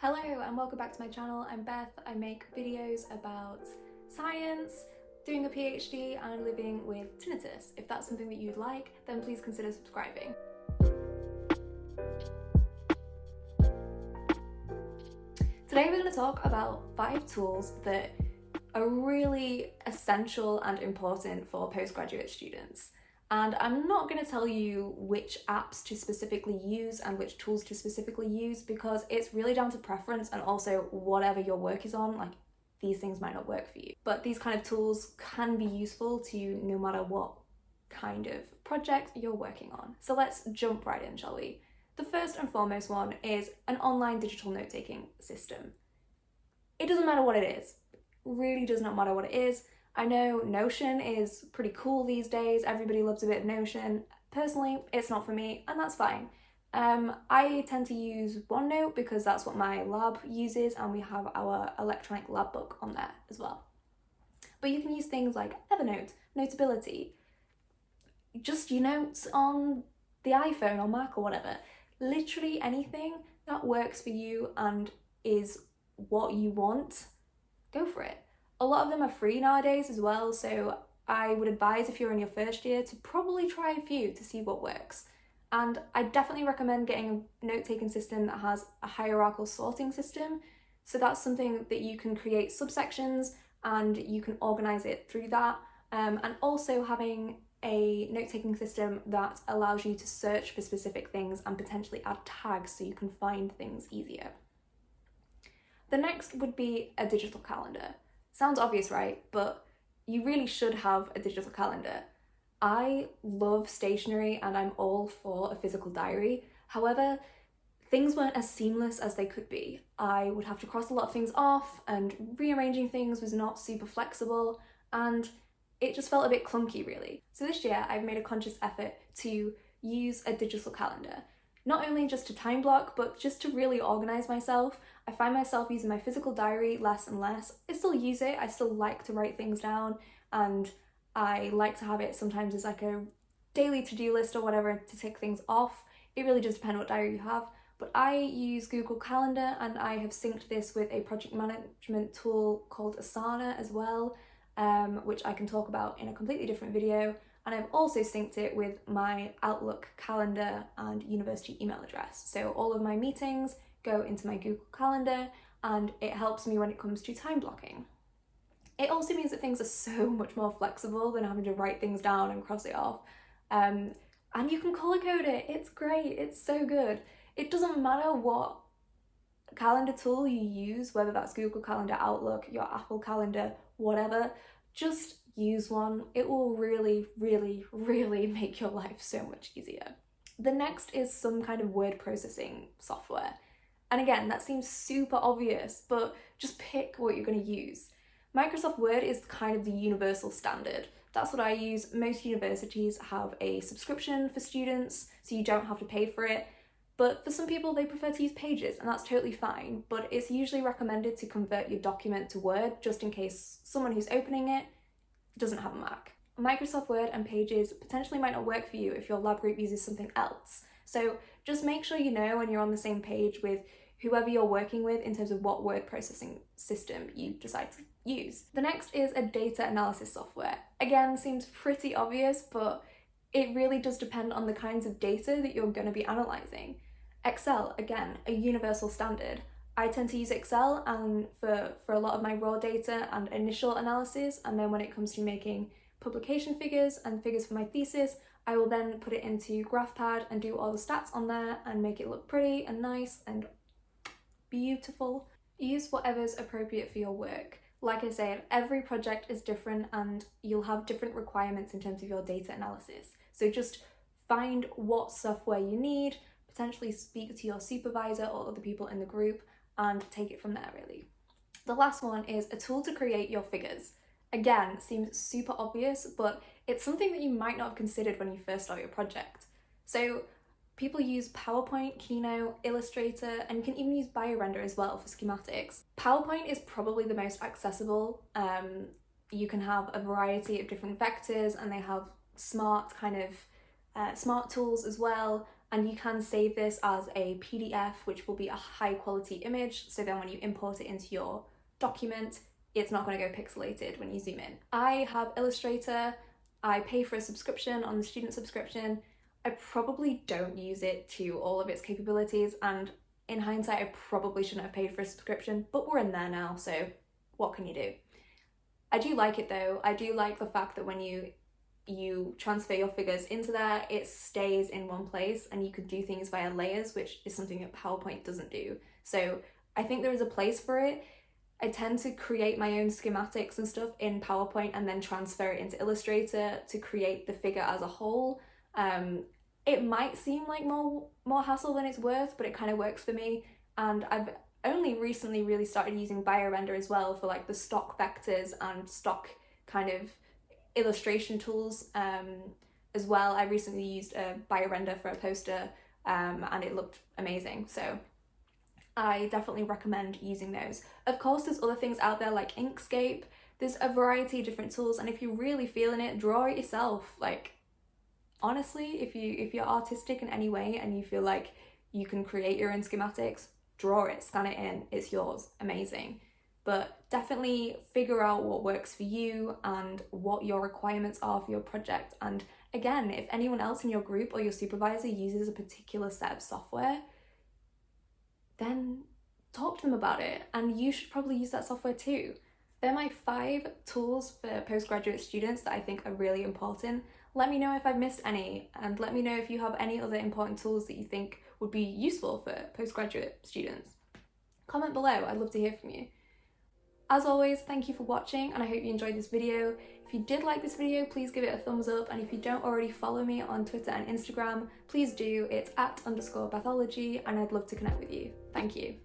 Hello and welcome back to my channel. I'm Beth. I make videos about science, doing a PhD and living with tinnitus. If that's something that you'd like, then please consider subscribing. Today we're going to talk about 5 tools that are really essential and important for postgraduate students. And I'm not going to tell you which apps to specifically use and which tools to specifically use because it's really down to preference and also whatever your work is on, like these things might not work for you. But these kind of tools can be useful to you no matter what kind of project you're working on. So let's jump right in, shall we? The first and foremost one is an online digital note-taking system. It doesn't matter what it is. It really does not matter what it is. I know Notion is pretty cool these days. Everybody loves a bit of Notion. Personally, it's not for me, and that's fine. I tend to use OneNote because that's what my lab uses, and we have our electronic lab book on there as well. But you can use things like Evernote, Notability, just your notes on the iPhone or Mac or whatever. Literally anything that works for you and is what you want, go for it. A lot of them are free nowadays as well, so I would advise if you're in your first year to probably try a few to see what works. And I definitely recommend getting a note-taking system that has a hierarchical sorting system. So that's something that you can create subsections and you can organize it through that. And also having a note-taking system that allows you to search for specific things and potentially add tags so you can find things easier. The next would be a digital calendar. Sounds obvious, right? But you really should have a digital calendar. I love stationery and I'm all for a physical diary. However, things weren't as seamless as they could be. I would have to cross a lot of things off and rearranging things was not super flexible and it just felt a bit clunky really. So this year I've made a conscious effort to use a digital calendar. Not only just to time block, but just to really organise myself. I find myself using my physical diary less and less. I still use it, I still like to write things down, and I like to have it sometimes as like a daily to-do list or whatever to tick things off. It really does depend what diary you have, but I use Google Calendar and I have synced this with a project management tool called Asana as well, which I can talk about in a completely different video. And I've also synced it with my Outlook calendar and university email address. So all of my meetings go into my Google Calendar and it helps me when it comes to time blocking. It also means that things are so much more flexible than having to write things down and cross it off. And you can color code it. It's great. It's so good. It doesn't matter what calendar tool you use, whether that's Google Calendar, Outlook, your Apple Calendar, whatever, just use one. It will really, really, really make your life so much easier. The next is some kind of word processing software. And again, that seems super obvious, but just pick what you're going to use. Microsoft Word is kind of the universal standard. That's what I use. Most universities have a subscription for students, so you don't have to pay for it. But for some people, they prefer to use Pages, and that's totally fine. But it's usually recommended to convert your document to Word, just in case someone who's opening it doesn't have a Mac. Microsoft Word and Pages potentially might not work for you if your lab group uses something else. So just make sure you know and you're on the same page with whoever you're working with in terms of what word processing system you decide to use. The next is a data analysis software. Again, seems pretty obvious, but it really does depend on the kinds of data that you're going to be analysing. Excel, again, a universal standard. I tend to use Excel and for a lot of my raw data and initial analysis, and then when it comes to making publication figures and figures for my thesis, I will then put it into GraphPad and do all the stats on there and make it look pretty and nice and beautiful. Use whatever's appropriate for your work. Like I said, every project is different and you'll have different requirements in terms of your data analysis. So just find what software you need, potentially speak to your supervisor or other people in the group and take it from there really. The last one is a tool to create your figures. Again, seems super obvious, but it's something that you might not have considered when you first start your project. So people use PowerPoint, Keynote, Illustrator, and you can even use BioRender as well for schematics. PowerPoint is probably the most accessible. You can have a variety of different vectors and they have smart tools as well. and you can save this as a PDF, which will be a high quality image, so then when you import it into your document, it's not going to go pixelated when you zoom in. I have Illustrator. I pay for a subscription on the student subscription. I probably don't use it to all of its capabilities, and in hindsight, I probably shouldn't have paid for a subscription, but we're in there now, so what can you do? I do like it though. I do like the fact that when you transfer your figures into there, it stays in one place and you can do things via layers, which is something that PowerPoint doesn't do. So I think there is a place for it. I tend to create my own schematics and stuff in PowerPoint and then transfer it into Illustrator to create the figure as a whole. It might seem like more hassle than it's worth, but it kind of works for me. And I've only recently really started using BioRender as well for like the stock vectors and stock kind of illustration tools as well. I recently used a BioRender for a poster and it looked amazing. So I definitely recommend using those. Of course, there's other things out there like Inkscape. There's a variety of different tools, and if you're really feeling it, draw it yourself. Like, honestly, if you're artistic in any way and you feel like you can create your own schematics, draw it, scan it in, it's yours. Amazing. But definitely figure out what works for you and what your requirements are for your project. And again, if anyone else in your group or your supervisor uses a particular set of software, then talk to them about it, and you should probably use that software too. They're my 5 tools for postgraduate students that I think are really important. Let me know if I've missed any, and let me know if you have any other important tools that you think would be useful for postgraduate students. Comment below, I'd love to hear from you. As always, thank you for watching, and I hope you enjoyed this video. If you did like this video, please give it a thumbs up, and if you don't already follow me on Twitter and Instagram, please do. It's @_Bethology, and I'd love to connect with you. Thank you.